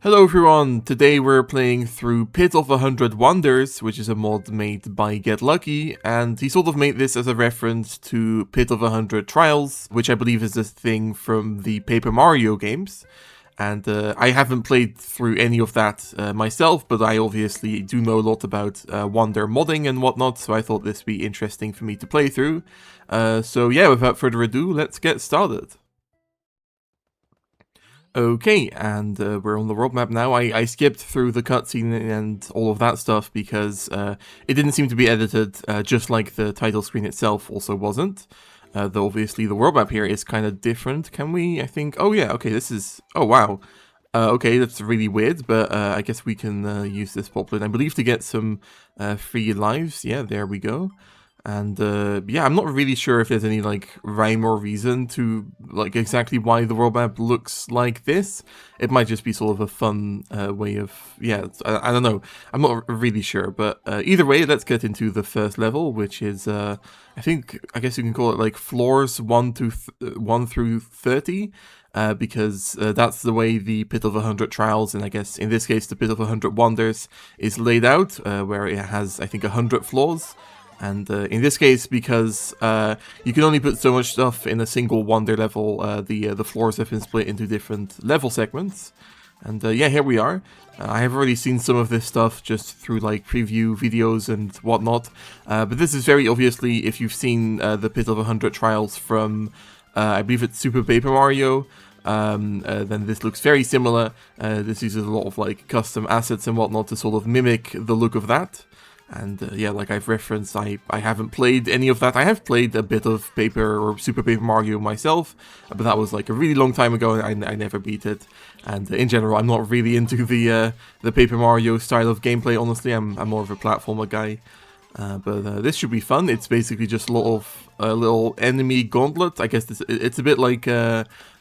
Hello everyone, today we're playing through Pit of 100 Wonders, which is a mod made by Get Lucky, and he sort of made this as a reference to Pit of 100 Trials, which I believe is a thing from the Paper Mario games. And I haven't played through any of that myself, but I obviously do know a lot about Wonder modding and whatnot, so I thought this would be interesting for me to play through. So yeah, without further ado, let's get started. Okay, and we're on the roadmap now. I skipped through the cutscene and all of that stuff because it didn't seem to be edited, just like the title screen itself also wasn't. Though obviously the world map here is kind of different. Can we, I think, oh yeah, okay, this is, oh wow. Okay, that's really weird, but I guess we can use this poplet, I believe, to get some free lives. Yeah, there we go. And yeah, I'm not really sure if there's any like rhyme or reason to like exactly why the world map looks like this. It might just be sort of a fun way of, yeah, I don't know. I'm not really sure, but either way, let's get into the first level, which is I guess you can call it like floors 1 through 30. Because that's the way the Pit of 100 Trials, and I guess in this case the Pit of 100 Wonders, is laid out, where it has, I think, 100 floors. And in this case, because you can only put so much stuff in a single wonder level, the floors have been split into different level segments. And yeah, here we are. I have already seen some of this stuff just through like preview videos and whatnot. But this is very obviously, if you've seen the Pit of 100 Trials from, I believe it's Super Paper Mario, then this looks very similar. This uses a lot of like custom assets and whatnot to sort of mimic the look of that. And yeah, like I've referenced, I haven't played any of that. I have played a bit of Paper or Super Paper Mario myself, but that was like a really long time ago, and I never beat it. And in general, I'm not really into the Paper Mario style of gameplay. Honestly, I'm more of a platformer guy. But this should be fun. It's basically just a lot of little enemy gauntlet. I guess it's a bit like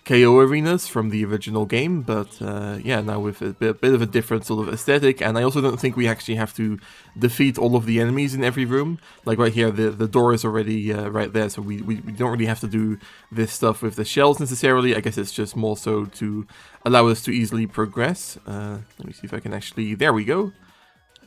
KO arenas from the original game, but yeah, now with a bit of a different sort of aesthetic. And I also don't think we actually have to defeat all of the enemies in every room. Like right here, the door is already right there, so we don't really have to do this stuff with the shells necessarily. I guess it's just more so to allow us to easily progress. Let me see if I can actually, there we go.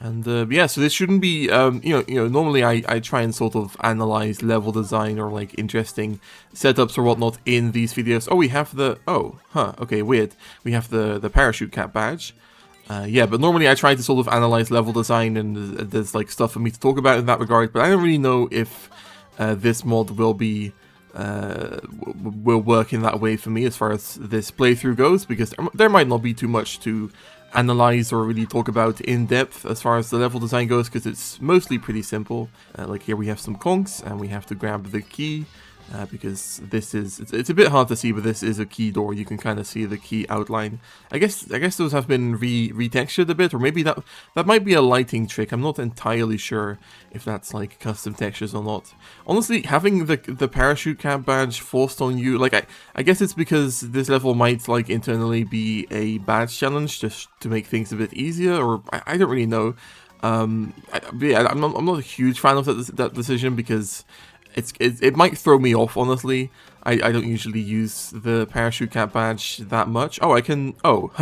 And yeah, so this shouldn't be, normally I try and sort of analyze level design or like interesting setups or whatnot in these videos. Oh, we have the, okay, weird. We have the parachute cap badge. Yeah, but normally I try to sort of analyze level design, and there's like stuff for me to talk about in that regard, but I don't really know if this mod will be, will work in that way for me as far as this playthrough goes, because there might not be too much to analyze or really talk about in depth as far as the level design goes, because it's mostly pretty simple. Like here we have some conks, and we have to grab the key, because this is, it's a bit hard to see, but this is a key door. You can kind of see the key outline. I guess those have been retextured a bit, or maybe that might be a lighting trick. I'm not entirely sure if that's like custom textures or not. Honestly, having the parachute cap badge forced on you, like I guess it's because this level might like internally be a badge challenge just to make things a bit easier, or I don't really know. Yeah, I'm not a huge fan of that decision, because it might throw me off, honestly. I don't usually use the parachute cap badge that much. Oh, I can, oh,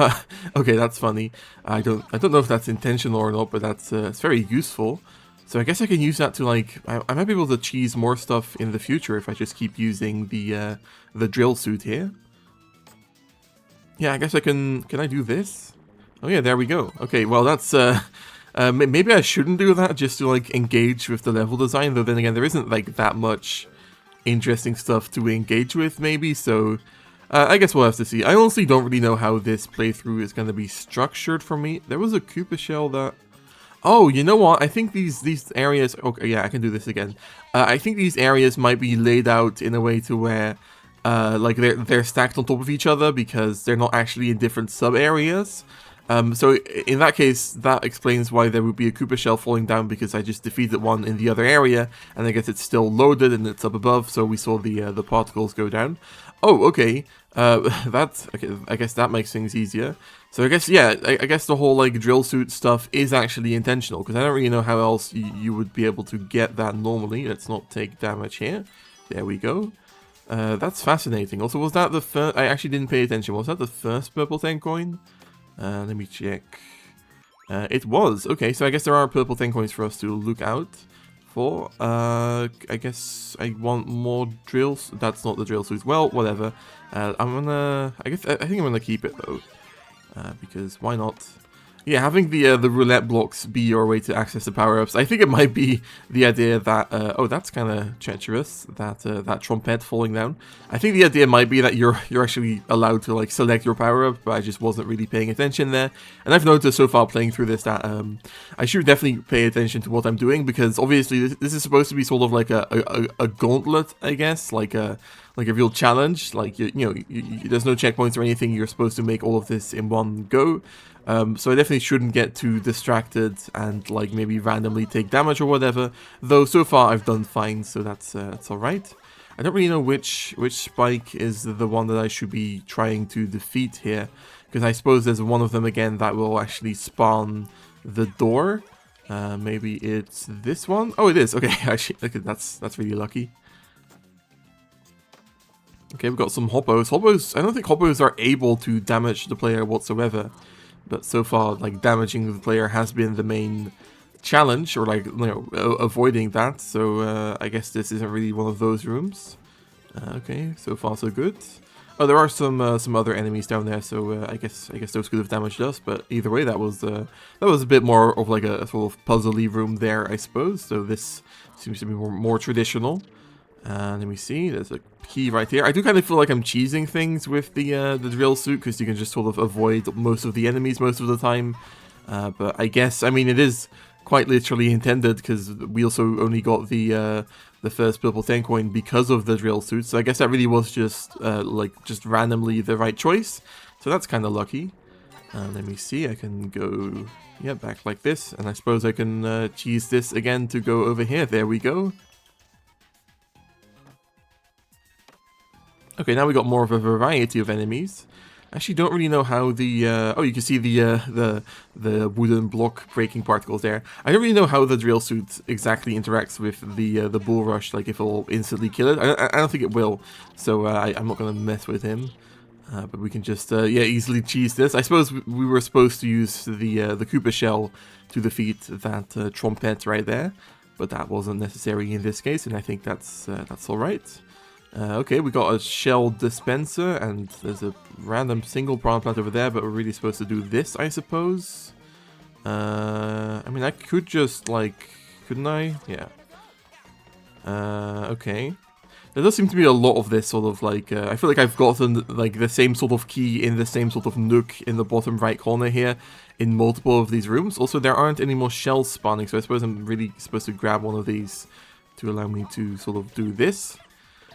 okay, that's funny. I don't know if that's intentional or not, but that's it's very useful. So I guess I can use that to like, I might be able to cheese more stuff in the future if I just keep using the drill suit here. Yeah, I guess I can I do this? Oh yeah, there we go. Okay, well that's, maybe I shouldn't do that just to like engage with the level design, though then again there isn't like that much interesting stuff to engage with maybe, so I guess we'll have to see. I honestly don't really know how this playthrough is going to be structured for me. There was a Koopa shell that... Oh, you know what? I think these areas... Okay, yeah, I can do this again. I think these areas might be laid out in a way to where like they're stacked on top of each other, because they're not actually in different sub-areas. So in that case, that explains why there would be a Koopa shell falling down, because I just defeated one in the other area, and I guess it's still loaded and it's up above, so we saw the particles go down. Oh, okay. Okay, I guess that makes things easier. So I guess, yeah, I guess the whole like drill suit stuff is actually intentional, because I don't really know how else you would be able to get that normally. Let's not take damage here. There we go. That's fascinating. Also, was that the first... I actually didn't pay attention. Was that the first purple 10 coin? Let me check. It was. Okay, so I guess there are purple 10 coins for us to look out for. I guess I want more drills. That's not the drill suit. Well, whatever. I'm gonna... I think I'm gonna keep it, though. Because why not? Yeah, having the roulette blocks be your way to access the power-ups. I think it might be the idea that... oh, that's kind of treacherous, that trumpet falling down. I think the idea might be that you're actually allowed to, like, select your power-up, but I just wasn't really paying attention there. And I've noticed so far playing through this that I should definitely pay attention to what I'm doing, because obviously this is supposed to be sort of like a gauntlet, I guess, like a real challenge. Like, you know, there's no checkpoints or anything. You're supposed to make all of this in one go. So I definitely shouldn't get too distracted and like maybe randomly take damage or whatever. Though so far I've done fine, so that's alright. I don't really know which spike is the one that I should be trying to defeat here, because I suppose there's one of them again that will actually spawn the door. Maybe it's this one. Oh, it is. Okay, actually, okay, that's really lucky. Okay, we've got some hoppos. Hoppos, I don't think hoppos are able to damage the player whatsoever. But so far, like, damaging the player has been the main challenge, or like, you know, avoiding that. So I guess this isn't really one of those rooms. Okay, so far so good. Oh, there are some other enemies down there, so I guess those could have damaged us. But either way, that was a bit more of like a sort of puzzly room there, I suppose. So this seems to be more traditional. Let me see, there's a key right here. I do kind of feel like I'm cheesing things with the drill suit, because you can just sort of avoid most of the enemies most of the time. But I guess, I mean, it is quite literally intended, because we also only got the first purple 10 coin because of the drill suit. So I guess that really was just, just randomly the right choice. So that's kind of lucky. Let me see, I can go, yeah, back like this. And I suppose I can cheese this again to go over here. There we go. Okay, now we got more of a variety of enemies. Actually, don't really know how the oh, you can see the wooden block breaking particles there. I don't really know how the drill suit exactly interacts with the bull rush. Like if it'll instantly kill it. I don't think it will. So I'm not gonna mess with him. But we can just yeah, easily cheese this. I suppose we were supposed to use the Koopa shell to defeat that trumpet right there, but that wasn't necessary in this case, and I think that's all right. Okay, we got a shell dispenser, and there's a random single prawn plant over there, but we're really supposed to do this, I suppose. I mean, I could just, like, couldn't I? Yeah. Okay. There does seem to be a lot of this sort of, like, I feel like I've gotten, like, the same sort of key in the same sort of nook in the bottom right corner here in multiple of these rooms. Also, there aren't any more shells spawning, so I suppose I'm really supposed to grab one of these to allow me to sort of do this.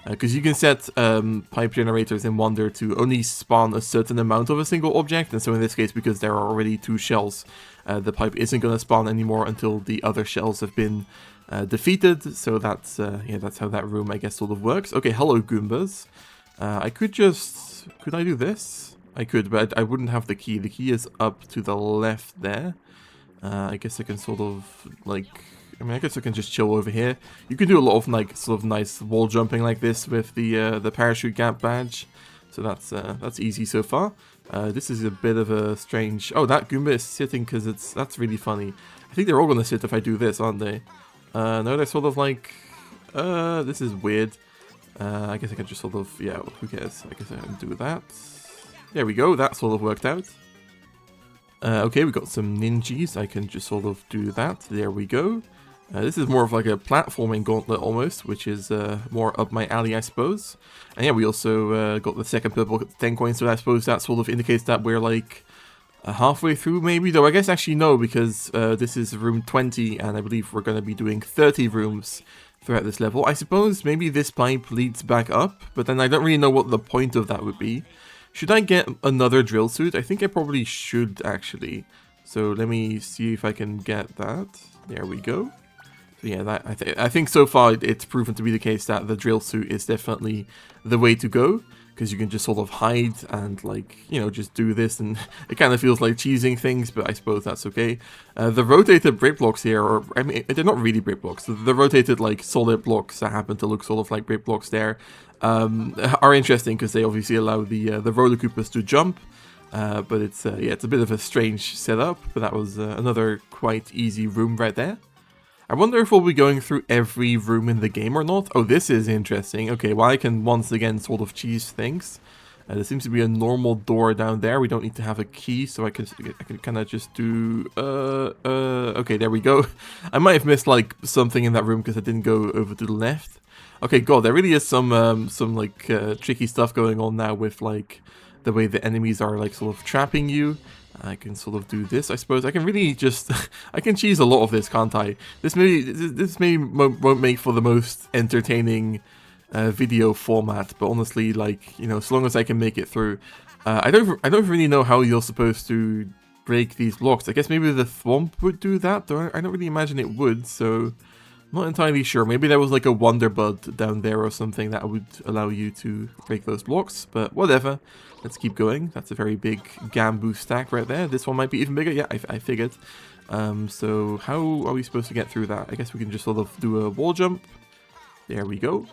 Because you can set pipe generators in Wonder to only spawn a certain amount of a single object, and so in this case, because there are already 2 shells, the pipe isn't going to spawn anymore until the other shells have been defeated. So that's yeah, that's how that room, I guess, sort of works. Okay, hello Goombas. I could I do this? I could, but I wouldn't have the key. The key is up to the left there. I guess I can sort of, like, I mean, I guess I can just chill over here. You can do a lot of, like, sort of nice wall jumping like this with the parachute gap badge. So that's easy so far. This is a bit of a strange... Oh, that Goomba is sitting because that's really funny. I think they're all going to sit if I do this, aren't they? No, they're sort of like... this is weird. I guess I can just sort of... Yeah, who cares? I guess I can do that. There we go, that sort of worked out. Okay, we got some ninjas. I can just sort of do that. There we go. This is more of like a platforming gauntlet almost, which is more up my alley, I suppose. And yeah, we also got the second purple 10 coins, so I suppose that sort of indicates that we're like halfway through maybe. Though I guess actually no, because this is room 20, and I believe we're going to be doing 30 rooms throughout this level. I suppose maybe this pipe leads back up, but then I don't really know what the point of that would be. Should I get another drill suit? I think I probably should, actually. So let me see if I can get that. There we go. So yeah, that I think so far it's proven to be the case that the drill suit is definitely the way to go. Because you can just sort of hide and, like, you know, just do this, and it kind of feels like cheesing things, but I suppose that's okay. The rotated brick blocks here, or, I mean, they're not really brick blocks. The rotated, like, solid blocks that happen to look sort of like brick blocks there are interesting, because they obviously allow the roller coopers to jump. But it's yeah, it's a bit of a strange setup, but that was another quite easy room right there. I wonder if we'll be going through every room in the game or not. Oh, this is interesting. Okay, well, I can once again sort of cheese things. There seems to be a normal door down there. We don't need to have a key, so I can kind of just do... okay, there we go. I might have missed, like, something in that room because I didn't go over to the left. Okay, God, there really is some like, tricky stuff going on now with, like, the way the enemies are, like, sort of trapping you. I can sort of do this, I suppose. I can really just... I can cheese a lot of this, can't I? This maybe won't make for the most entertaining video format, but honestly, like, you know, as long as I can make it through. I don't really know how you're supposed to break these blocks. I guess maybe the thwomp would do that, though I don't really imagine it would, so... I'm not entirely sure. Maybe there was like a wonder bud down there or something that would allow you to break those blocks, but whatever. Let's keep going. That's a very big Gambu stack right there. This one might be even bigger. Yeah, I figured. So how are we supposed to get through that? I guess we can just sort of do a wall jump. There we go.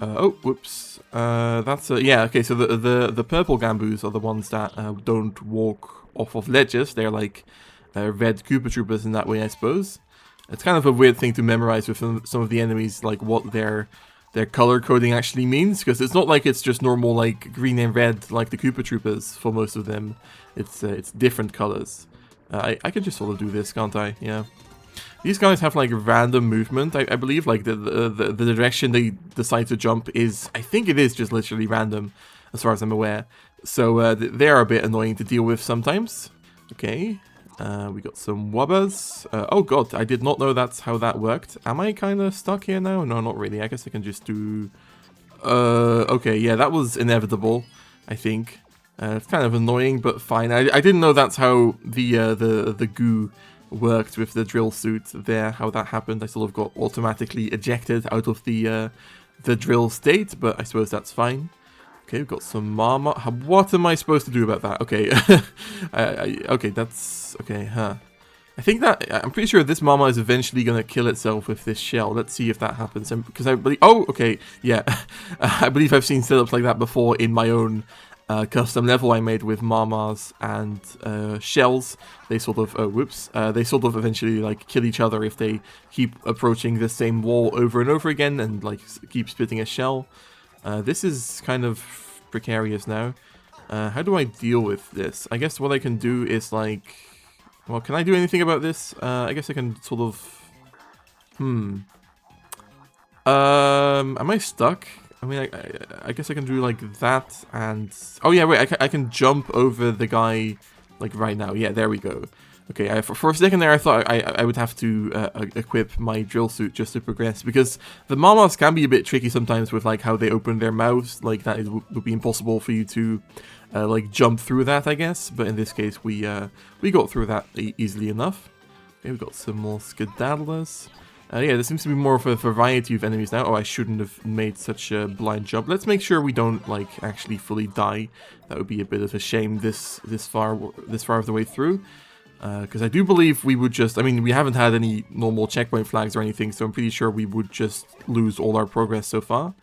Oh, whoops. That's yeah. Okay, so the purple Gambus are the ones that don't walk off of ledges. They're like red Koopa Troopers in that way, I suppose. It's kind of a weird thing to memorize with some of the enemies, like what their color coding actually means, because it's not like it's just normal like green and red like the Koopa Troopers for most of them. It's different colors. I can just sort of do this, can't I? Yeah. These guys have like random movement. I believe like the direction they decide to jump is, I think it is just literally random, as far as I'm aware. So they are a bit annoying to deal with sometimes. Okay. We got some wubbers. Oh god, I did not know that's how that worked. Am I kind of stuck here now? No, not really. I guess I can just do... okay, yeah, that was inevitable, I think. It's kind of annoying, but fine. I didn't know that's how the goo worked with the drill suit there, how that happened. I sort of got automatically ejected out of the drill state, but I suppose that's fine. Okay, we've got some mama. What am I supposed to do about that? Okay, okay, that's okay, huh? I think that I'm pretty sure this mama is eventually gonna kill itself with this shell. Let's see if that happens. Because I believe, oh, okay, yeah, I believe I've seen setups like that before in my own custom level I made with mamas and shells. They sort of, oh, whoops, they sort of eventually like kill each other if they keep approaching the same wall over and over again and like keep spitting a shell. This is kind of precarious now. How do I deal with this? I guess what I can do is like... Well, can I do anything about this? I guess I can sort of... Am I stuck? I mean, I guess I can do like that and... Oh yeah, wait, I can jump over the guy like right now. Yeah, there we go. Okay, for a second there I thought I would have to equip my drill suit just to progress, because the mamas can be a bit tricky sometimes with like how they open their mouths, like that would be impossible for you to like jump through that, I guess, but in this case we got through that easily enough. Okay, we've got some more skedaddlers. Yeah, there seems to be more of a variety of enemies now. Oh, I shouldn't have made such a blind jump. Let's make sure we don't like actually fully die. That would be a bit of a shame this far of the way through. Because I do believe we would just... I mean, we haven't had any normal checkpoint flags or anything, so I'm pretty sure we would just lose all our progress so far.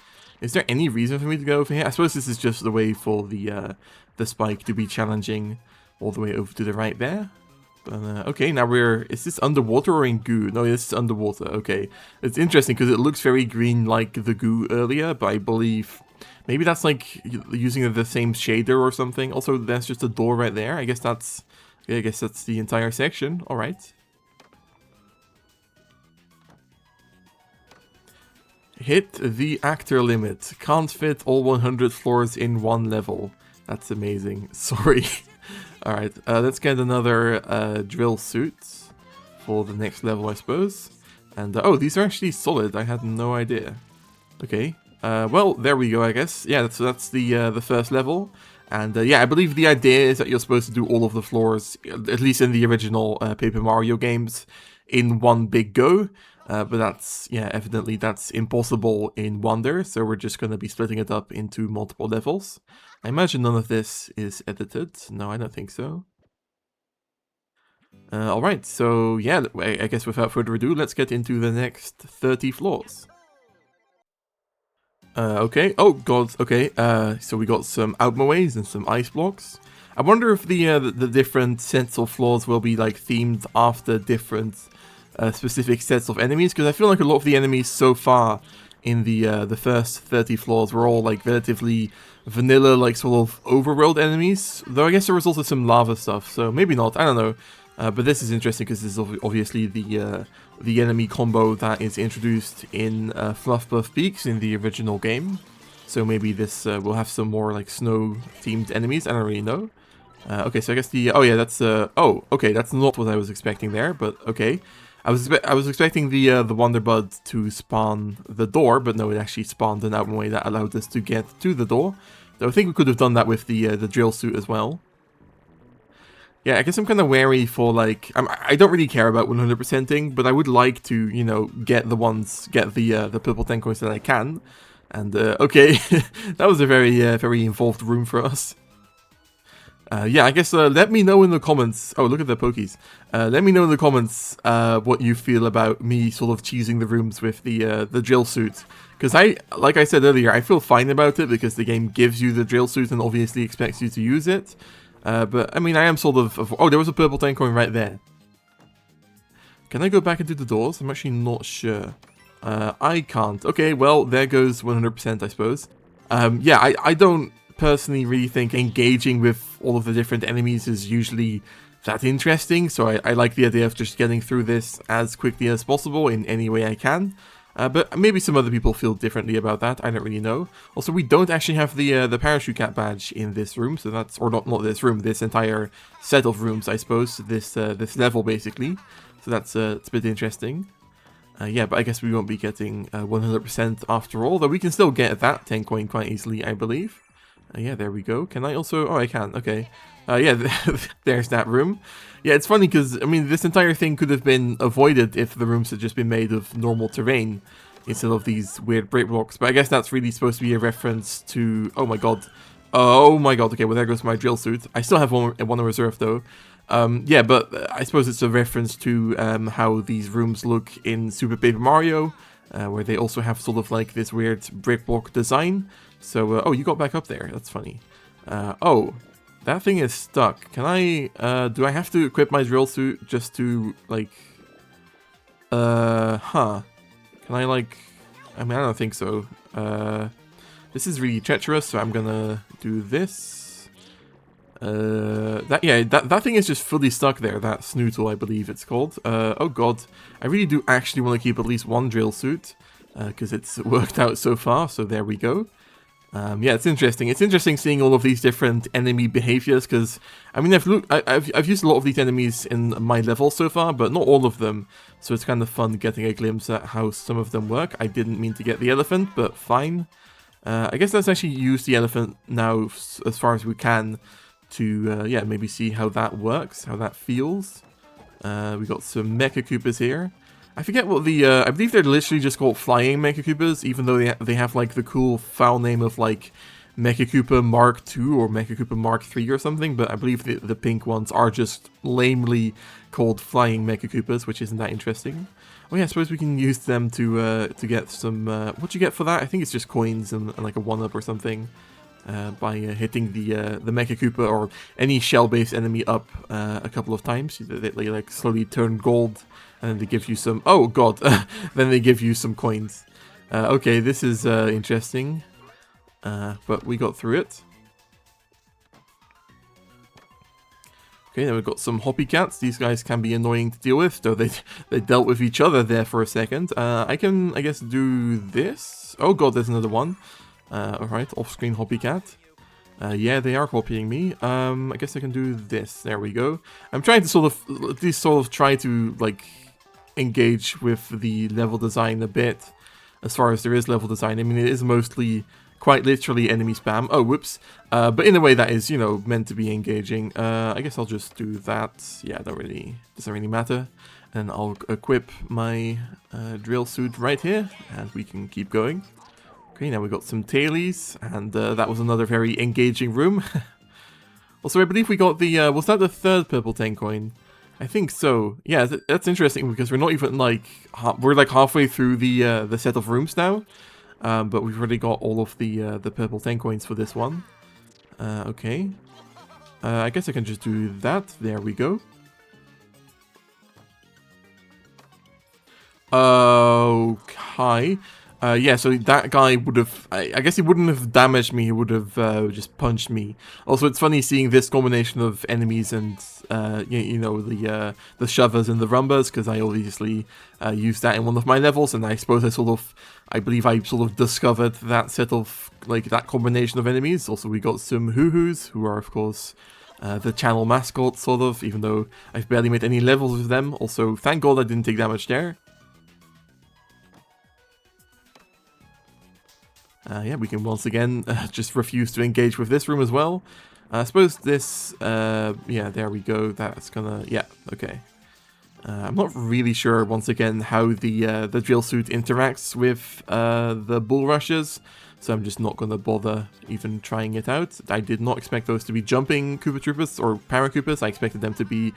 Is there any reason for me to go over here? I suppose this is just the way for the spike to be challenging all the way over to the right there. But, okay, now we're... Is this underwater or in goo? No, this is underwater. Okay. It's interesting because it looks very green like the goo earlier, but I believe... Maybe that's like using the same shader or something. Also, there's just a door right there. I guess that's the entire section. Alright. Hit the actor limit. Can't fit all 100 floors in one level. That's amazing. Sorry. Alright, let's get another drill suit for the next level, I suppose. And, oh, these are actually solid. I had no idea. Okay. Well, there we go, I guess. Yeah, that's the first level. And yeah, I believe the idea is that you're supposed to do all of the floors, at least in the original Paper Mario games, in one big go. But that's, yeah, evidently that's impossible in Wonder, so we're just going to be splitting it up into multiple levels. I imagine none of this is edited. No, I don't think so. Alright, so yeah, I guess without further ado, let's get into the next 30 floors. Okay. Oh god. Okay. So we got some outmaways and some ice blocks. I wonder if the different sets of floors will be like themed after different specific sets of enemies, because I feel like a lot of the enemies so far in the first 30 floors were all like relatively vanilla, like sort of overworld enemies. Though I guess there was also some lava stuff, so maybe not. I don't know. But this is interesting because this is obviously the enemy combo that is introduced in Fluff Buff Peaks in the original game. So maybe this will have some more like snow-themed enemies. I don't really know. Okay, so I guess the... Oh yeah, that's... oh, okay, that's not what I was expecting there, but okay. I was expecting the Wonder Bud to spawn the door, but no, it actually spawned an outway that allowed us to get to the door. So I think we could have done that with the drill suit as well. Yeah, I guess I'm kind of wary for, like, I don't really care about 100%ing, but I would like to, you know, get the purple 10 coins that I can. And, okay, that was a very involved room for us. Yeah, I guess let me know in the comments. Oh, look at the pokies. Let me know in the comments what you feel about me sort of choosing the rooms with the drill suit. Because like I said earlier, I feel fine about it because the game gives you the drill suit and obviously expects you to use it. But, I mean, I am sort of... Oh, there was a purple 10 coin right there. Can I go back into the doors? I'm actually not sure. I can't. Okay, well, there goes 100%, I suppose. Yeah, I don't personally really think engaging with all of the different enemies is usually that interesting, so I like the idea of just getting through this as quickly as possible in any way I can. But maybe some other people feel differently about that, I don't really know. Also, we don't actually have the parachute cat badge in this room, so that's... Or not this room, this entire set of rooms, I suppose, this level, basically. So that's it's a bit interesting. Yeah, but I guess we won't be getting 100% after all, though we can still get that 10 coin quite easily, I believe. Yeah, there we go. Can I also... Oh, I can, okay. Yeah, there's that room. Yeah, it's funny because, I mean, this entire thing could have been avoided if the rooms had just been made of normal terrain instead of these weird brick blocks. But I guess that's really supposed to be a reference to... Oh my god. Oh my god, okay, well there goes my drill suit. I still have one in reserve though. Yeah, but I suppose it's a reference to how these rooms look in Super Paper Mario, where they also have sort of like this weird brick block design. So, oh, you got back up there. That's funny. Oh, that thing is stuck. Can I, do I have to equip my drill suit just to, like, huh. Can I, like, I mean, I don't think so. This is really treacherous, so I'm gonna do this. That thing is just fully stuck there, that Snootle, I believe it's called. Oh god, I really do actually want to keep at least one drill suit, because it's worked out so far, so there we go. Yeah, it's interesting. It's interesting seeing all of these different enemy behaviors, because, I mean, I've used a lot of these enemies in my level so far, but not all of them, so it's kind of fun getting a glimpse at how some of them work. I didn't mean to get the elephant, but fine. I guess let's actually use the elephant now as far as we can to, yeah, maybe see how that works, how that feels. We got some Mecha Koopas here. I forget what the, I believe they're literally just called Flying Mecha Koopas, even though they have, like, the cool foul name of, like, Mecha Koopa Mark II or Mecha Koopa Mark III or something, but I believe the pink ones are just lamely called Flying Mecha Koopas, which isn't that interesting. Oh yeah, I suppose we can use them to get some, what'd you get for that? I think it's just coins and like a 1-up or something, by hitting the Mecha Koopa or any shell-based enemy up a couple of times. They like slowly turn gold, and then they give you some... Oh god, then they give you some coins. Okay, this is interesting, but we got through it. Okay, then we've got some hoppy cats. These guys can be annoying to deal with, though they dealt with each other there for a second. I can, I guess, do this. Oh god, there's another one. Alright, off-screen hoppy cat. Yeah, they are copying me. I guess I can do this. There we go. I'm trying to sort of, at least sort of try to, like, engage with the level design a bit, as far as there is level design. I mean, it is mostly quite literally enemy spam. Oh, whoops. But in a way that is, you know, meant to be engaging. I guess I'll just do that. Yeah, doesn't really matter. And I'll equip my drill suit right here, and we can keep going. Okay, now we got some tailies, and that was another very engaging room. Also, I believe we got the, was that the third purple 10 coin? I think so. Yeah, that's interesting, because we're not even, like, we're like halfway through the set of rooms now. but we've already got all of the purple 10 coins for this one. Okay. I guess I can just do that. There we go. Okay. Yeah, so that guy would have... I guess he wouldn't have damaged me, he would have just punched me. Also, it's funny seeing this combination of enemies and, you know, the shovers and the rumbas, because I obviously used that in one of my levels, and I suppose I believe I sort of discovered that set of, like, that combination of enemies. Also, we got some hoo-hoos, who are, of course... the channel mascot, sort of, even though I've barely made any levels with them. Also, thank God I didn't take damage there. Yeah, we can once again just refuse to engage with this room as well. I suppose this, yeah, there we go. That's gonna, yeah, okay. I'm not really sure, once again, how the drill suit interacts with the bull rushes, so I'm just not gonna bother even trying it out. I did not expect those to be jumping Koopa Troopers or Paracoopas. I expected them to be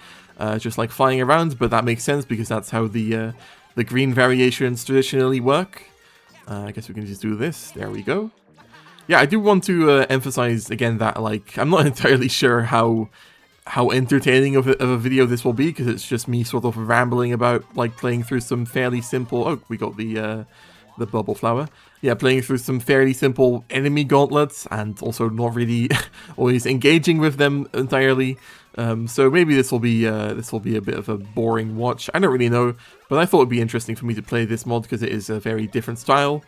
just like flying around, but that makes sense because that's how the green variations traditionally work. I guess we can just do this. There we go. Yeah, I do want to emphasize again that, like, I'm not entirely sure how entertaining of a video this will be, because it's just me sort of rambling about, like, playing through some fairly simple... Oh, we got the bubble flower. Yeah, playing through some fairly simple enemy gauntlets, and also not really always engaging with them entirely. So maybe this will be a bit of a boring watch. I don't really know, but I thought it'd be interesting for me to play this mod because it is a very different style,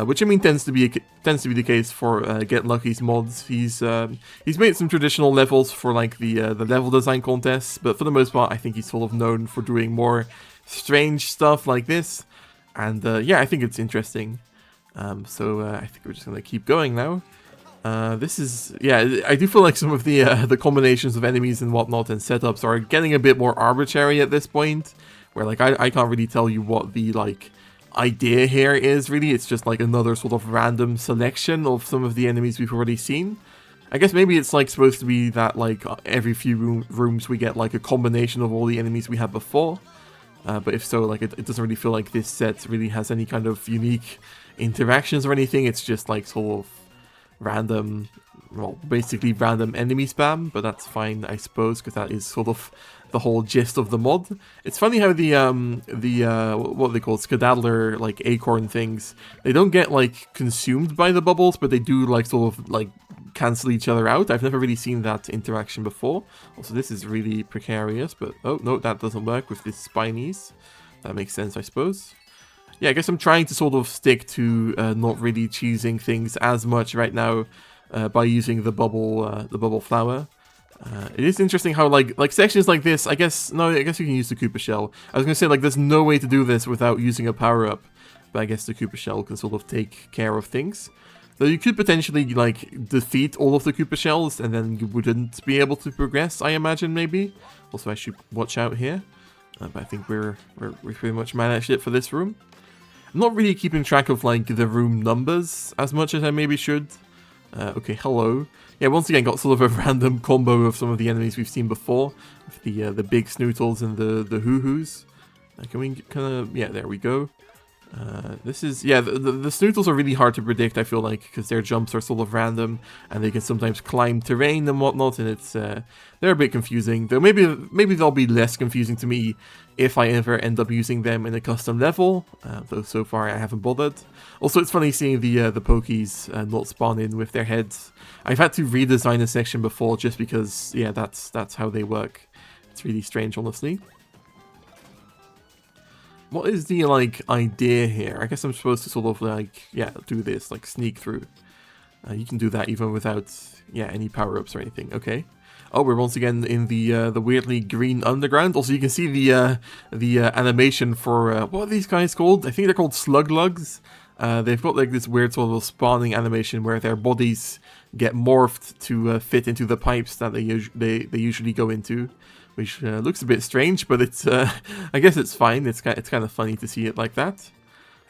which I mean tends to be the case for Get Lucky's mods. He's made some traditional levels for like the level design contests, but for the most part, I think he's sort of known for doing more strange stuff like this. And yeah, I think it's interesting. So I think we're just gonna keep going now. This is, yeah, I do feel like some of the combinations of enemies and whatnot and setups are getting a bit more arbitrary at this point, where like I can't really tell you what the like idea here is really. It's just like another sort of random selection of some of the enemies we've already seen. I guess maybe it's like supposed to be that like every few rooms we get like a combination of all the enemies we had before. But if so, like it doesn't really feel like this set really has any kind of unique interactions or anything. It's just like sort of random, well, basically random enemy spam, but that's fine, I suppose, because that is sort of the whole gist of the mod. It's funny how the what they call skedaddler, like acorn things, they don't get like consumed by the bubbles, but they do like sort of like cancel each other out. I've never really seen that interaction before. Also, this is really precarious, but oh no, that doesn't work with this spinies. That makes sense, I suppose. Yeah, I guess I'm trying to sort of stick to not really cheesing things as much right now by using the bubble flower. It is interesting how like sections like this, I guess you can use the Koopa shell. I was gonna say like there's no way to do this without using a power up, but I guess the Koopa shell can sort of take care of things. So you could potentially like defeat all of the Koopa shells and then you wouldn't be able to progress, I imagine, maybe. Also, I should watch out here, but I think we pretty much managed it for this room. I'm not really keeping track of like the room numbers as much as I maybe should. Okay, hello. Yeah, once again got sort of a random combo of some of the enemies we've seen before, with the big snootles and the hoo-hoos. Can we kind of, yeah, there we go. This is, yeah, the snootles are really hard to predict, I feel like, because their jumps are sort of random, and they can sometimes climb terrain and whatnot, and it's, they're a bit confusing, though maybe they'll be less confusing to me if I ever end up using them in a custom level, though so far I haven't bothered. Also, it's funny seeing the Pokies not spawn in with their heads. I've had to redesign a section before just because, yeah, that's how they work. It's really strange, honestly. What is the, like, idea here? I guess I'm supposed to sort of, like, yeah, do this, like, sneak through. You can do that even without, yeah, any power-ups or anything. Okay. Oh, we're once again in the weirdly green underground. Also, you can see the animation for, what are these guys called? I think they're called sluglugs. They've got, like, this weird sort of spawning animation where their bodies get morphed to fit into the pipes that they usually go into. Which looks a bit strange, but it's, I guess it's fine. It's kind of funny to see it like that.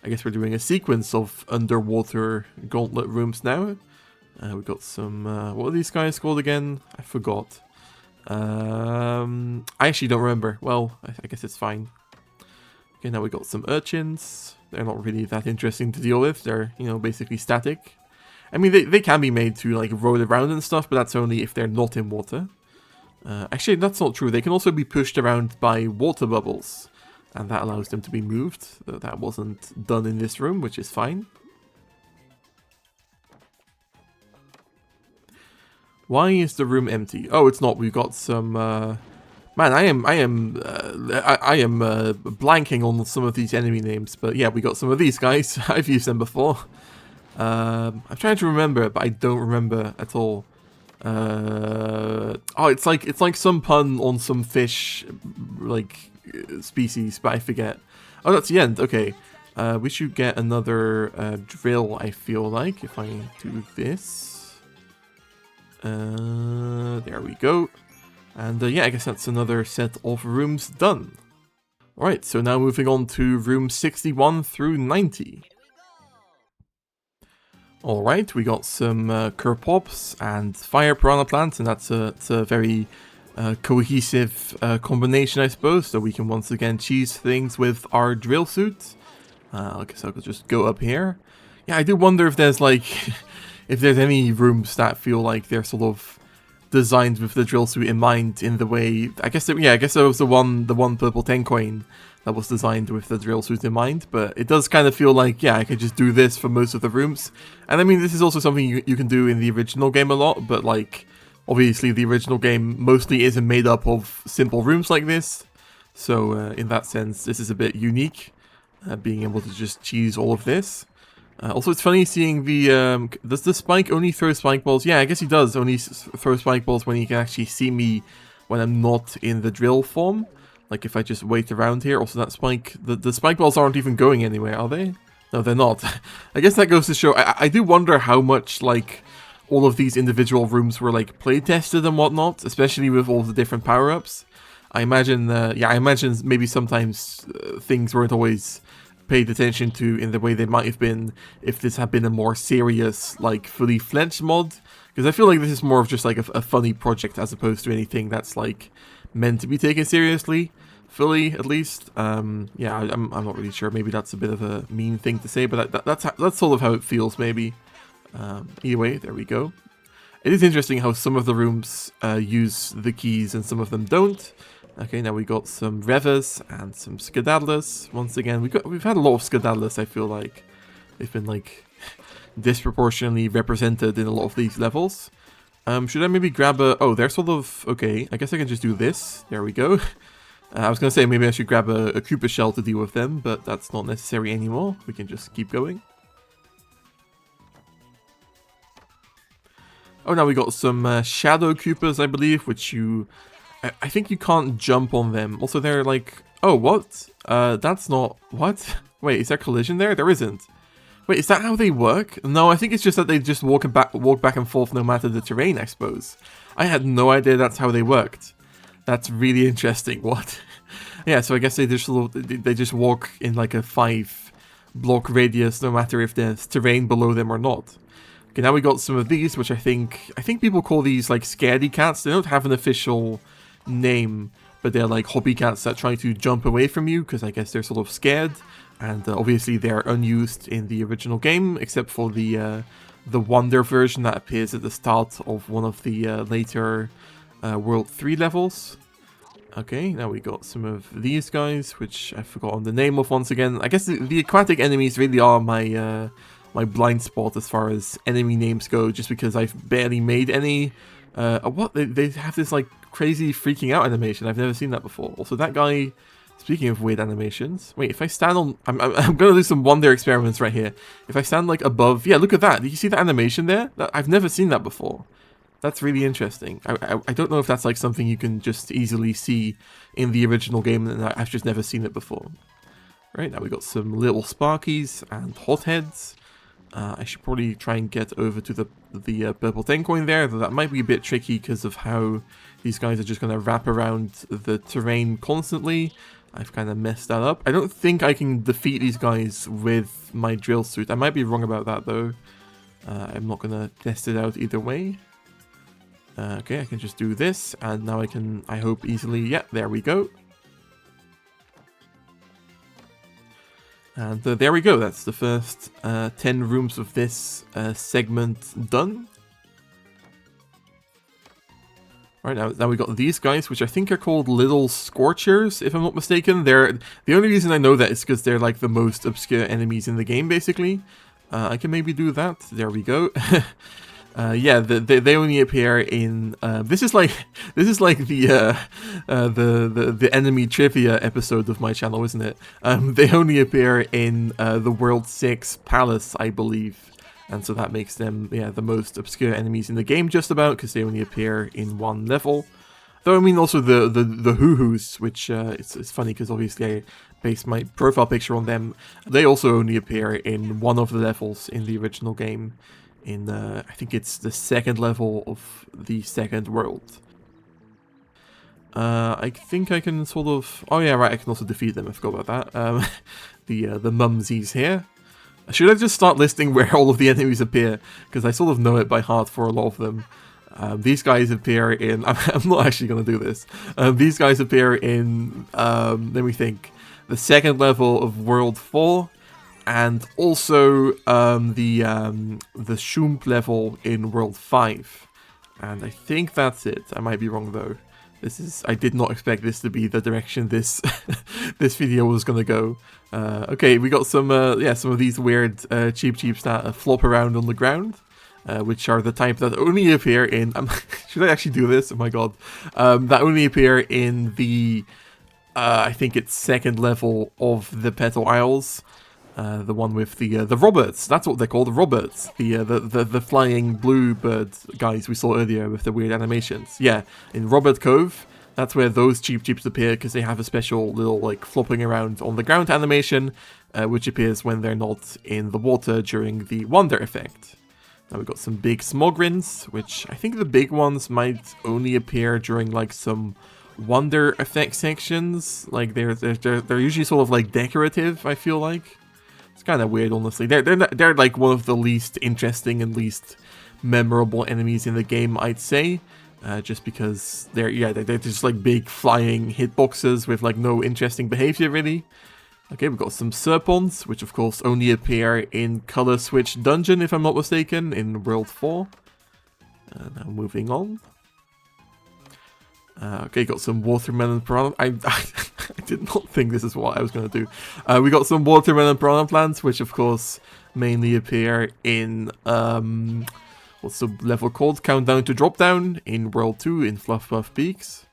I guess we're doing a sequence of underwater gauntlet rooms now. We've got some, what are these guys called again? I forgot. I actually don't remember. Well, I guess it's fine. Okay, now we got some urchins. They're not really that interesting to deal with. They're, you know, basically static. I mean, they can be made to, like, roll around and stuff, but that's only if they're not in water. Actually, that's not true. They can also be pushed around by water bubbles, and that allows them to be moved. Though that wasn't done in this room, which is fine. Why is the room empty? Oh, it's not. We've got some... Man, I am blanking on some of these enemy names, but yeah, we got some of these guys. I've used them before. I'm trying to remember, but I don't remember at all. Oh, it's like some pun on some fish, like species, but I forget. Oh, that's the end. Okay, we should get another drill. I feel like if I do this. There we go. And yeah, I guess that's another set of rooms done. Alright, so now moving on to room 61 through 90. Alright, we got some Kerpops and Fire Piranha Plants, and that's a very cohesive combination, I suppose. So we can once again cheese things with our drill suit. I guess I'll just go up here. Yeah, I do wonder if there's like, if there's any rooms that feel like they're sort of designed with the drill suit in mind in the way, I guess there was the one purple 10 coin that was designed with the drill suit in mind, but it does kind of feel like, yeah, I could just do this for most of the rooms. And I mean, this is also something you can do in the original game a lot, but like, obviously the original game mostly isn't made up of simple rooms like this, so in that sense, this is a bit unique, being able to just cheese all of this. Also, it's funny seeing the, does the Spike only throw spike balls? Yeah, I guess he does only throw spike balls when he can actually see me when I'm not in the drill form. Like if I just wait around here. Also, that Spike, the spike balls aren't even going anywhere, are they? No, they're not. I guess that goes to show, I do wonder how much, like, all of these individual rooms were, like, play tested and whatnot, especially with all the different power-ups. I imagine, yeah, I imagine maybe sometimes things weren't always paid attention to in the way they might have been if this had been a more serious, like, fully fledged mod. Because I feel like this is more of just like a funny project as opposed to anything that's like meant to be taken seriously, fully at least. Yeah, I'm not really sure. Maybe that's a bit of a mean thing to say, but that's sort of how it feels maybe. Either way, there we go. It is interesting how some of the rooms use the keys and some of them don't. Okay, now we got some Revers and some Skedaddlers. Once again, we've had a lot of Skedaddlers, I feel like. They've been, like, disproportionately represented in a lot of these levels. Should I maybe grab a... Oh, they're sort of... Okay, I guess I can just do this. There we go. I was going to say maybe I should grab a Koopa shell to deal with them, but that's not necessary anymore. We can just keep going. Oh, now we got some Shadow Koopas, I believe, which you... I think you can't jump on them. Also, they're like... Oh, what? That's not... What? Wait, is there collision there? There isn't. Wait, is that how they work? No, I think it's just that they just walk back and forth no matter the terrain, I suppose. I had no idea that's how they worked. That's really interesting. What? Yeah, so I guess they just walk in like a 5-block radius no matter if there's terrain below them or not. Okay, now we got some of these, which I think people call these like scaredy cats. They don't have an official name, but they're like hobby cats that try to jump away from you because I guess they're sort of scared, and obviously they're unused in the original game except for the Wonder version that appears at the start of one of the later World 3 levels. Okay, now we got some of these guys, which I've forgotten the name of once again. I guess the aquatic enemies really are my my blind spot as far as enemy names go, just because I've barely made any. What? They have this like crazy freaking out animation. I've never seen that before. Also, that guy, speaking of weird animations, wait, if I stand on... I'm gonna do some wonder experiments right here. If I stand like above... Yeah, look at that. Did you see the animation there? I've never seen that before. That's really interesting. I don't know if that's like something you can just easily see in the original game, and I've just never seen it before. Right, now we got some little Sparkies and Hotheads. I should probably try and get over to the purple 10 coin there, though that might be a bit tricky because of how these guys are just going to wrap around the terrain constantly. I've kind of messed that up. I don't think I can defeat these guys with my drill suit. I might be wrong about that though. I'm not going to test it out either way. Okay, I can just do this, and now I can, I hope, easily... Yeah, there we go. And there we go, that's the first 10 rooms of this segment done. Alright, now we got these guys, which I think are called Little Scorchers, if I'm not mistaken. The only reason I know that is because they're like the most obscure enemies in the game, basically. I can maybe do that. There we go. Yeah, they only appear in. This is like the enemy trivia episode of my channel, isn't it? They only appear in the World 6 Palace, I believe, and so that makes them the most obscure enemies in the game, just about, because they only appear in one level. Though I mean also the hoo-hoos, which it's funny because obviously I based my profile picture on them. They also only appear in one of the levels in the original game. In I think it's the second level of the second world. I think I can sort of. Oh yeah, right. I can also defeat them. I forgot about that. The mumsies here. Should I just start listing where all of the enemies appear? Because I sort of know it by heart for a lot of them. These guys appear in. I'm not actually going to do this. These guys appear in. Let me think. The second level of World 4. And also the Schump level in World 5. And I think that's it. I might be wrong though. I did not expect this to be the direction this this video was gonna go. Okay, we got some of these weird cheap that flop around on the ground, which are the type that only appear in. Should I actually do this? Oh my god, that only appear in the I think it's second level of the Petal Isles. The one with the robots. That's what they're called, the robots. The flying blue bird guys we saw earlier with the weird animations. Yeah, in Robert Cove, that's where those cheeps appear, because they have a special little like flopping around on the ground animation, which appears when they're not in the water during the Wonder effect. Now we've got some big Smogrins, which I think the big ones might only appear during like some Wonder effect sections. Like they're usually sort of like decorative, I feel like. It's kind of weird, honestly. They're like one of the least interesting and least memorable enemies in the game, I'd say. Just because they're just like big flying hitboxes with like no interesting behavior, really. Okay, we've got some Serpons, which of course only appear in Color Switch Dungeon, if I'm not mistaken, in World 4. Now moving on. Okay, got some watermelon piranha. I did not think this is what I was going to do. We got some watermelon piranha plants, which of course mainly appear in what's the level called? Countdown to Drop Down in World 2 in Fluff Puff Peaks.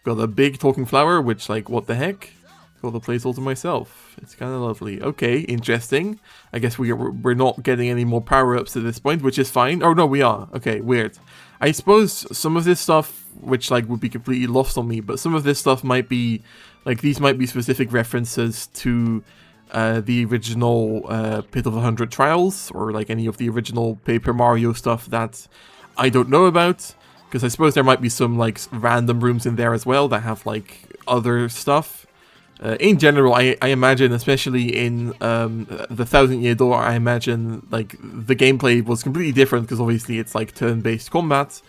Got a big talking flower, which like what the heck? Got the place all to myself. It's kind of lovely. Okay, interesting. I guess we're not getting any more power-ups at this point, which is fine. Oh no, we are. Okay, weird. I suppose some of this stuff, which like would be completely lost on me, but some of this stuff might be, like these might be specific references to the original Pit of 100 Trials, or like any of the original Paper Mario stuff that I don't know about, because I suppose there might be some like random rooms in there as well that have like other stuff. In general, I imagine, especially in the 1000-Year Door, I imagine like the gameplay was completely different, because obviously it's like turn-based combat.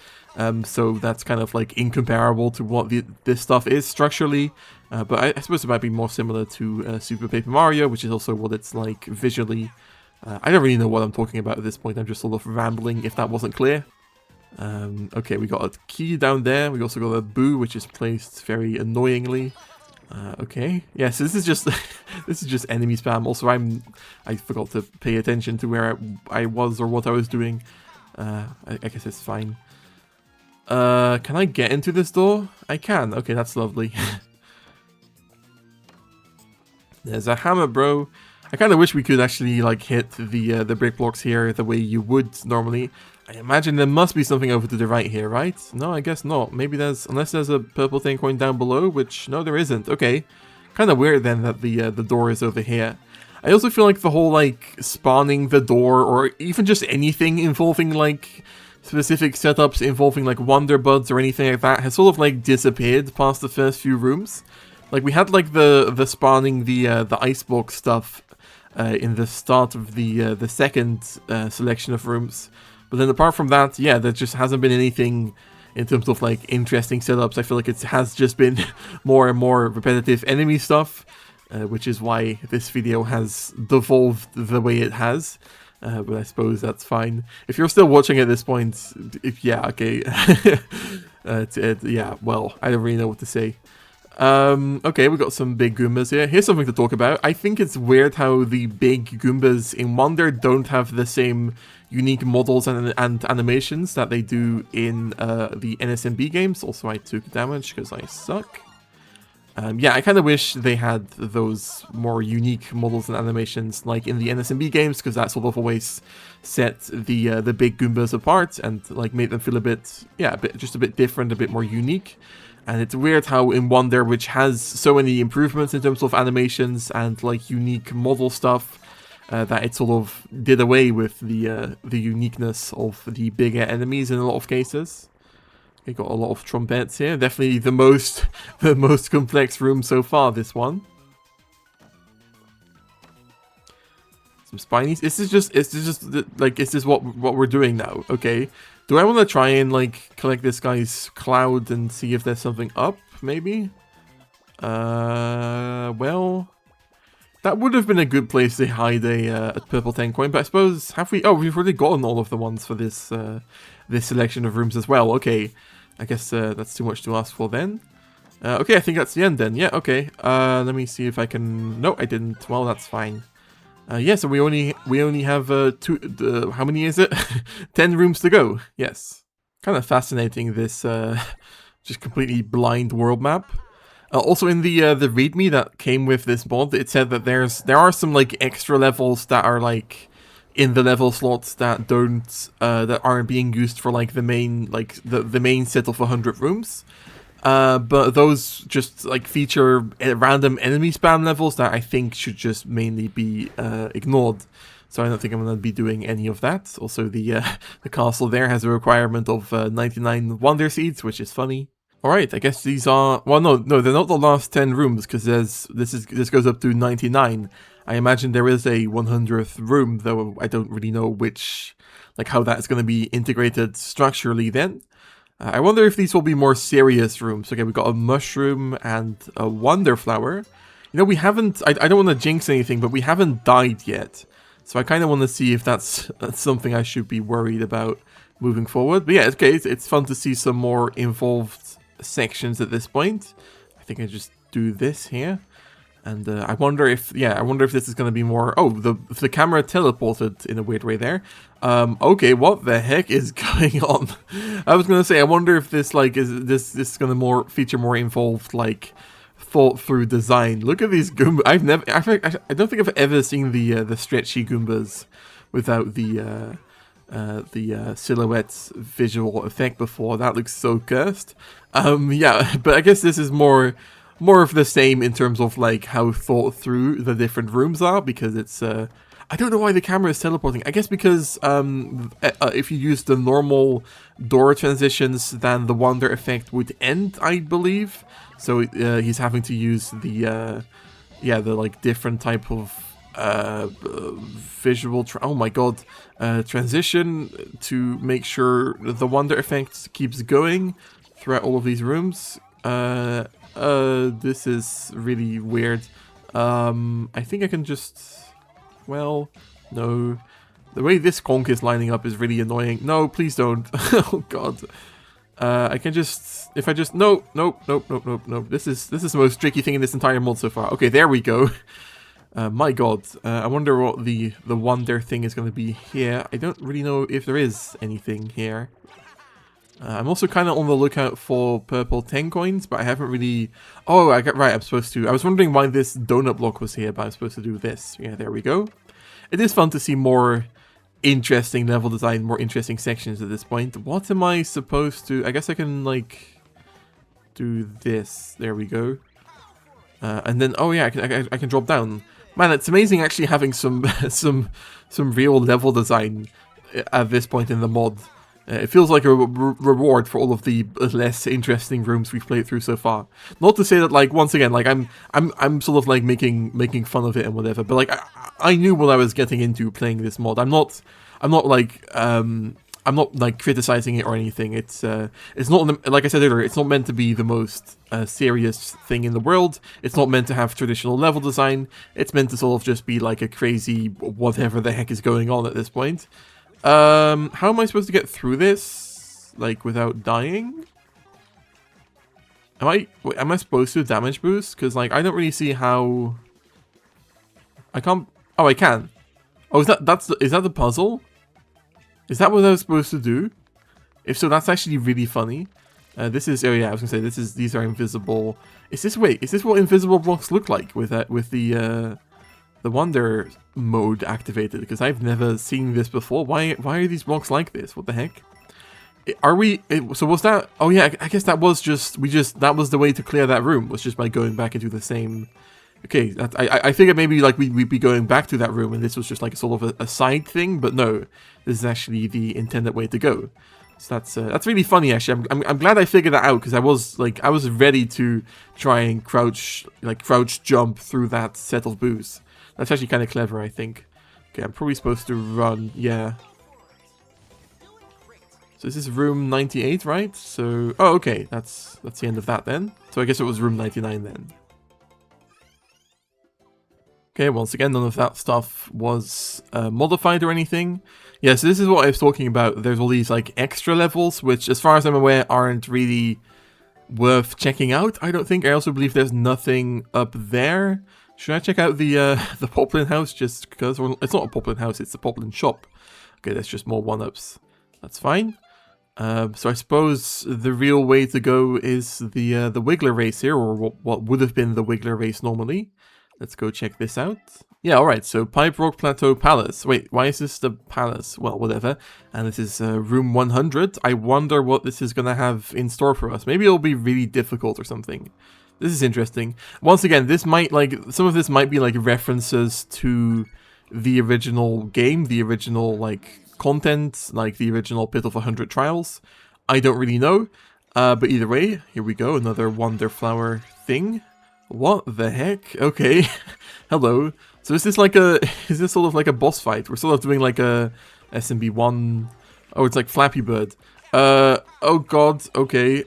So that's kind of like incomparable to what this stuff is structurally. But I suppose it might be more similar to Super Paper Mario, which is also what it's like visually. I don't really know what I'm talking about at this point. I'm just sort of rambling, if that wasn't clear. Okay, we got a key down there. We also got a boo, which is placed very annoyingly. Okay. Yes, this is just this is just enemy spam. Also, I forgot to pay attention to where I was or what I was doing. I guess it's fine. Can I get into this door? I can. Okay, that's lovely. There's a hammer, bro. I kind of wish we could actually like hit the brick blocks here the way you would normally. I imagine there must be something over to the right here, right? No, I guess not. Maybe unless there's a purple thing going down below, which, no, there isn't. Okay. Kind of weird then that the door is over here. I also feel like the whole, like, spawning the door, or even just anything involving, like, specific setups involving, like, Wonder Buds or anything like that has sort of, like, disappeared past the first few rooms. Like, we had, like, the spawning the icebox stuff in the start of the second selection of rooms. But then apart from that, yeah, there just hasn't been anything in terms of like interesting setups. I feel like it has just been more and more repetitive enemy stuff. which is why this video has devolved the way it has. But I suppose that's fine. If you're still watching at this point, yeah, okay. Yeah, well, I don't really know what to say. Okay, we got some big Goombas here. Here's something to talk about. I think it's weird how the big Goombas in Wonder don't have the same unique models and animations that they do in the NSMB games. Also, I took damage because I suck. Yeah, I kind of wish they had those more unique models and animations like in the NSMB games, because that sort of always set the big Goombas apart and like made them feel a bit, yeah, just a bit different, a bit more unique. And it's weird how in Wonder, which has so many improvements in terms of animations and like unique model stuff, that it sort of did away with the uniqueness of the bigger enemies in a lot of cases. We got a lot of trumpets here. Definitely the most complex room so far, this one. Some spinies. Is this what we're doing now? Okay. Do I want to try and like collect this guy's cloud and see if there's something up, maybe? Well, that would have been a good place to hide a purple 10 coin, but I suppose, have we? Oh, we've already gotten all of the ones for this this selection of rooms as well. Okay, I guess that's too much to ask for then. Okay, I think that's the end then. Yeah, okay. Let me see if I can... No, I didn't. Well, that's fine. Yeah, so we only have two... how many is it? 10 rooms to go. Yes. Kind of fascinating, this just completely blind world map. Also in the README that came with this mod, it said that there are some like extra levels that are like in the level slots that that aren't being used for like the main the main set of 100 rooms. But those just like feature random enemy spam levels that I think should just mainly be ignored. So I don't think I'm going to be doing any of that. Also, the castle there has a requirement of 99 Wonder Seeds, which is funny. Alright, I guess these are... Well, no, they're not the last 10 rooms, because this goes up to 99. I imagine there is a 100th room, though I don't really know how that's going to be integrated structurally then. I wonder if these will be more serious rooms. Okay, we've got a mushroom and a wonder flower. You know, we haven't... I don't want to jinx anything, but we haven't died yet. So I kind of want to see if that's something I should be worried about moving forward. But yeah, okay, it's fun to see some more involved sections at this point. I think I just do this here. And I wonder if this is going to be more... Oh, the camera teleported in a weird way there. Okay, what the heck is going on? I was going to say, I wonder if this, is this going to feature more involved, thought through design. Look at these Goombas. I don't think I've ever seen the stretchy Goombas without the silhouette visual effect before. That looks so cursed. Yeah, but I guess this is more of the same in terms of how thought through the different rooms are, because it's I don't know why the camera is teleporting. I guess because if you use the normal door transitions, then the wonder effect would end, I believe. So he's having to use the different type of visual oh my god, transition to make sure the wonder effect keeps going throughout all of these rooms. This is really weird. I think I can just... Well, no. The way this conch is lining up is really annoying. No, please don't. Oh god. I can just... If I just... Nope. This is the most tricky thing in this entire mod so far. Okay, there we go. My god. I wonder what the wonder thing is going to be here. I don't really know if there is anything here. I'm also kind of on the lookout for purple 10 coins, but I haven't really... Oh, I got right, I'm supposed to... I was wondering why this donut block was here, but I'm supposed to do this. Yeah, there we go. It is fun to see more interesting level design, more interesting sections at this point. What am I supposed to... I guess I can, do this. There we go. And then... Oh, yeah, I can drop down. Man, it's amazing actually having some real level design at this point in the mod. It feels like a reward for all of the less interesting rooms we've played through so far. Not to say that, once again, I'm sort of making fun of it and whatever, but I knew what I was getting into playing this mod. I'm not I'm not like criticizing it or anything. It's not, like I said earlier, it's not meant to be the most serious thing in the world. It's not meant to have traditional level design. It's meant to sort of just be like a crazy whatever the heck is going on at this point. How am I supposed to get through this like without dying? Am I supposed to damage boost? Because like I don't really see how. I can't. Oh, I can. Oh, is that the puzzle? Is that what I was supposed to do? If so, that's actually really funny. This is, oh yeah, I was gonna say these are invisible. Is this what invisible blocks look like with the wonder mode activated? Because I've never seen this before. Why are these blocks like this? What the heck? So was that? Oh yeah, I guess that was that was the way to clear that room, was just by going back into the same. Okay, I figured maybe like we'd be going back to that room and this was just like a sort of a side thing, but no, this is actually the intended way to go. So that's really funny actually. I'm glad I figured that out, because I was ready to try and crouch jump through that set of booths. That's actually kind of clever, I think. Okay, I'm probably supposed to run. Yeah. So this is room 98, right? So okay, that's the end of that then. So I guess it was room 99 then. Okay, once again, none of that stuff was modified or anything. Yeah, so this is what I was talking about. There's all these like extra levels, which as far as I'm aware aren't really worth checking out, I don't think. I also believe there's nothing up there. Should I check out the Poplin house just because? Well, it's not a Poplin house, it's a Poplin shop. Okay, that's just more one-ups. That's fine. So I suppose the real way to go is the Wiggler race here, or what would have been the Wiggler race normally. Let's go check this out. Yeah, alright, so Pipe Rock Plateau Palace. Wait, why is this the palace? Well, whatever. And this is room 100. I wonder what this is going to have in store for us. Maybe it'll be really difficult or something. This is interesting. Once again, this might, some of this might be, references to the original game, the original, content, the original Pit of 100 Trials. I don't really know. But either way, here we go, another Wonder Flower thing. What the heck? Okay. Hello. So is this sort of like a boss fight? We're sort of doing like a SMB1. Oh, it's like Flappy Bird. Oh god, okay.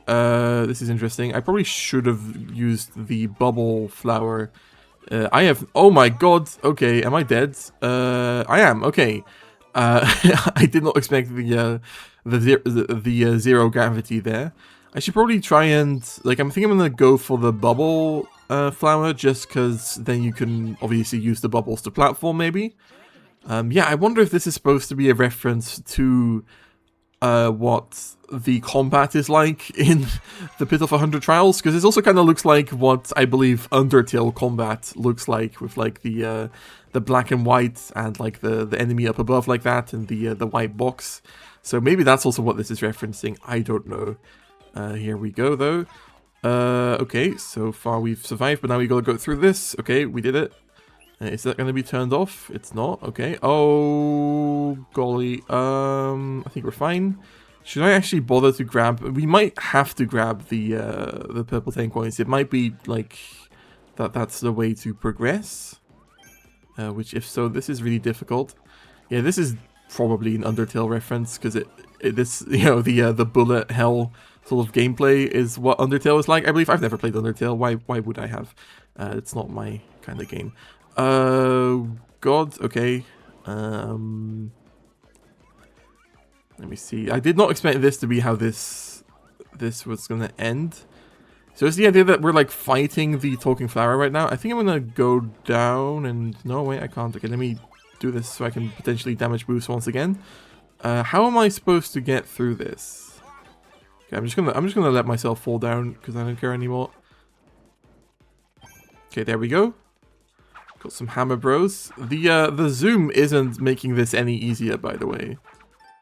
This is interesting. I probably should have used the bubble flower. Oh my god, okay, am I dead? I am, okay. I did not expect the zero gravity there. I should probably try and, I think I'm gonna go for the bubble flower, just because then you can obviously use the bubbles to platform, maybe. Yeah, I wonder if this is supposed to be a reference to what the combat is like in the Pit of 100 Trials, because it also kind of looks like what I believe Undertale combat looks like, with the black and white and the enemy up above like that, and the white box. So maybe that's also what this is referencing. I don't know. Here we go though. Okay, so far we've survived, but now we gotta go through this. Okay, we did it. Is that gonna be turned off? It's not. Okay. Oh golly. I think we're fine. Should I actually bother to grab? We might have to grab the purple 10 coins. It might be that's the way to progress. Which, if so, this is really difficult. Yeah, this is probably an Undertale reference, because the bullet hell sort of gameplay is what Undertale is like. I believe. I've never played Undertale. Why would I have? It's not my kind of game. God, okay. Let me see. I did not expect this to be how this was gonna end. So it's the idea that we're fighting the talking flower right now. I think I'm gonna go down and no wait, I can't. Okay, let me do this so I can potentially damage boost once again. How am I supposed to get through this? Okay, I'm just gonna let myself fall down because I don't care anymore. Okay, there we go. Got some hammer bros. The zoom isn't making this any easier, by the way.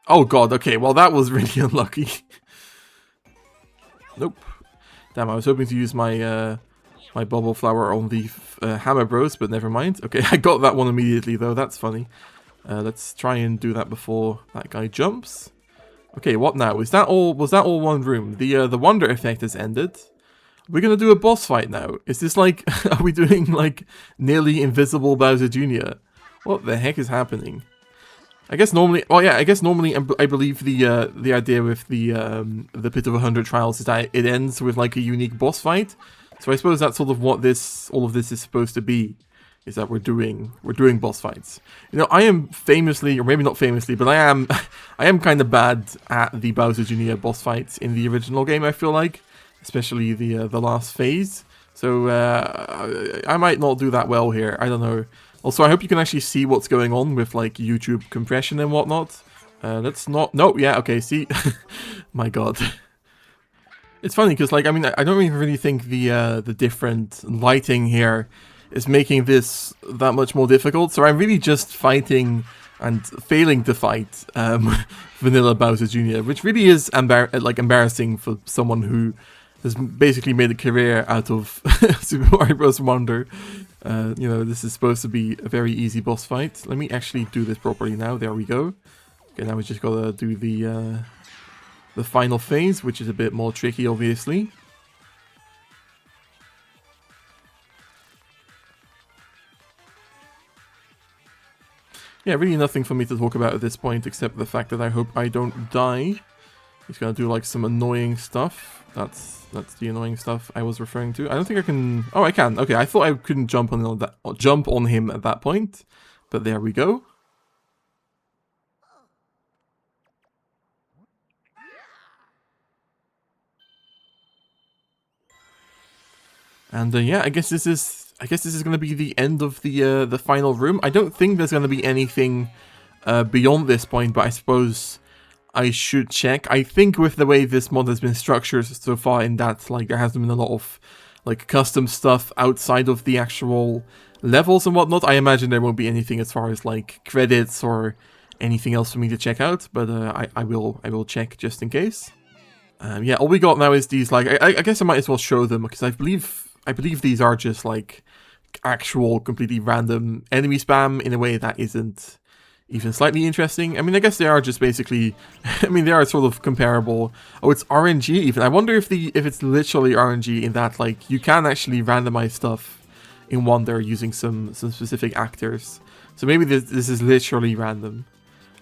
Oh god, okay, well that was really unlucky. Nope. Damn, I was hoping to use my my bubble flower on the hammer bros, but never mind. Okay, I got that one immediately though, that's funny. Let's try and do that before that guy jumps. Okay, what now? Was that all one room? The wonder effect has ended. We're gonna do a boss fight now. Is this are we doing nearly invisible Bowser Jr.? What the heck is happening? I guess normally, well, yeah, I guess normally I believe the idea with the Pit of 100 Trials is that it ends with like a unique boss fight. So I suppose that's sort of what all of this is supposed to be, is that we're doing boss fights. You know, I am famously, or maybe not famously, but I am I am kind of bad at the Bowser Jr. boss fights in the original game. I feel like, especially the last phase. So I might not do that well here. I don't know. Also, I hope you can actually see what's going on with like YouTube compression and whatnot. Let's not. No, yeah, okay. See, my God, it's funny because like I mean I don't even really think the different lighting here is making this that much more difficult. So I'm really just fighting and failing to fight Vanilla Bowser Jr., which really is embarrassing for someone who has basically made a career out of Super Mario Bros. Wonder. You know, this is supposed to be a very easy boss fight. Let me actually do this properly now. There we go. Okay, now we just gotta do the final phase, which is a bit more tricky, obviously. Yeah, really nothing for me to talk about at this point, except the fact that I hope I don't die. He's gonna do like some annoying stuff. That's the annoying stuff I was referring to. I don't think I can. Oh, I can. Okay, I thought I couldn't jump on him at that point, but there we go. And yeah, I guess this is gonna be the end of the final room. I don't think there's gonna be anything beyond this point, but I suppose I should check. I think with the way this mod has been structured so far, in that like there hasn't been a lot of like custom stuff outside of the actual levels and whatnot, I imagine there won't be anything as far as like credits or anything else for me to check out. But I will check just in case. Yeah, all we got now is these like I guess I might as well show them, because I believe these are just like actual completely random enemy spam in a way that isn't even slightly interesting. I mean, I guess they are just basically, I mean, they are sort of comparable. Oh, it's RNG even. I wonder if it's literally RNG in that, like, you can actually randomize stuff in Wonder using some specific actors. So maybe this is literally random.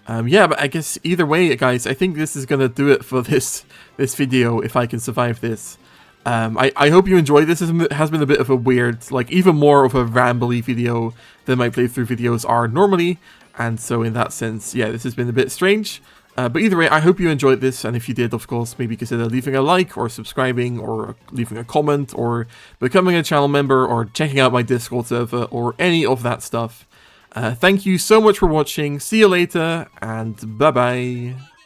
Yeah, but I guess either way, guys, I think this is gonna do it for this video, if I can survive this. I hope you enjoyed this. It has been a bit of a weird, like, even more of a rambly video than my playthrough videos are normally. And so in that sense, yeah, this has been a bit strange. But either way, I hope you enjoyed this, and if you did, of course, maybe consider leaving a like, or subscribing, or leaving a comment, or becoming a channel member, or checking out my Discord server, or any of that stuff. Thank you so much for watching, see you later, and bye-bye.